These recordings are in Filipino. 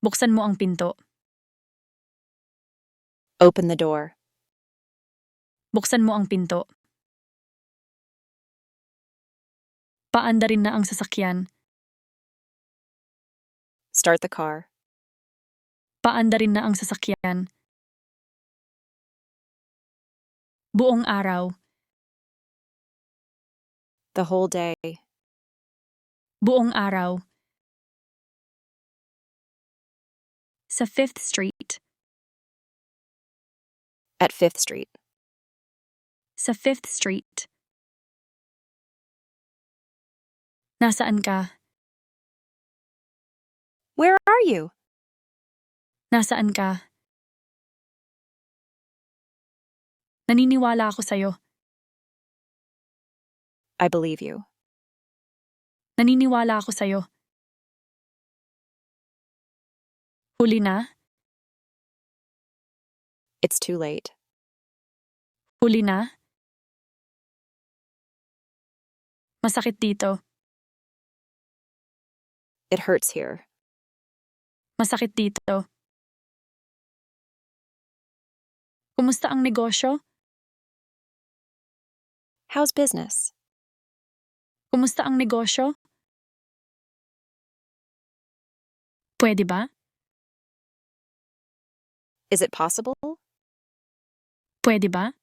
Buksan mo ang pinto. Open the door. Buksan mo ang pinto. Paandarin na ang sasakyan. Start the car. Paandarin na ang sasakyan. Buong araw. The whole day. Buong araw. Sa 5th Street. At 5th Street. Sa 5th Street. Nasaan ka? Where are you? Nasaan ka? Naniniwala ako sa'yo. I believe you. Naniniwala ako sa'yo. Huli na? It's too late. Huli na? Masakit dito. It hurts here. Masakit dito. Kumusta ang negosyo? How's business? Kumusta ang negosyo? Pwede ba? Is it possible? Pwede ba?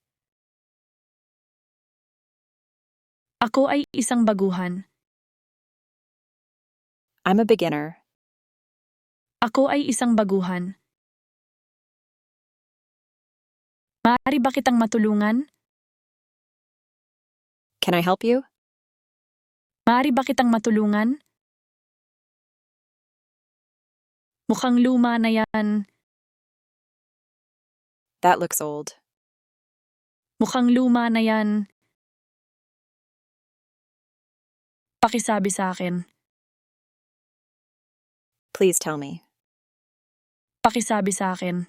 Ako ay isang baguhan. I'm a beginner. Ako ay isang baguhan. Maaari ba kitang matulungan? Can I help you? Maaari ba kitang matulungan? Mukhang luma na yan. That looks old. Mukhang luma na yan. Pakisabi sa akin. Please tell me. Pakisabi sa akin.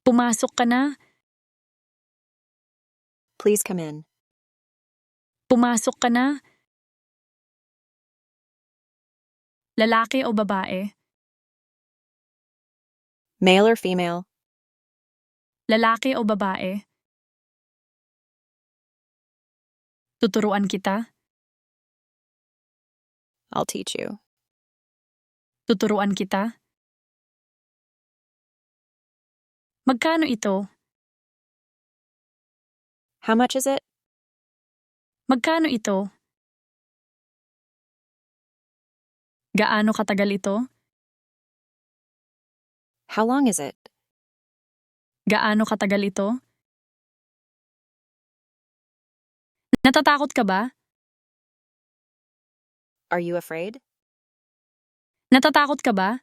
Pumasok ka na. Please come in. Pumasok ka na. Lalaki o babae? Male or female? Lalaki o babae? Tuturuan kita? I'll teach you. Tuturuan kita? Magkano ito? How much is it? Magkano ito? Gaano katagal ito? How long is it? Gaano katagal ito? Natatakot ka ba? Are you afraid? Natatakot ka ba?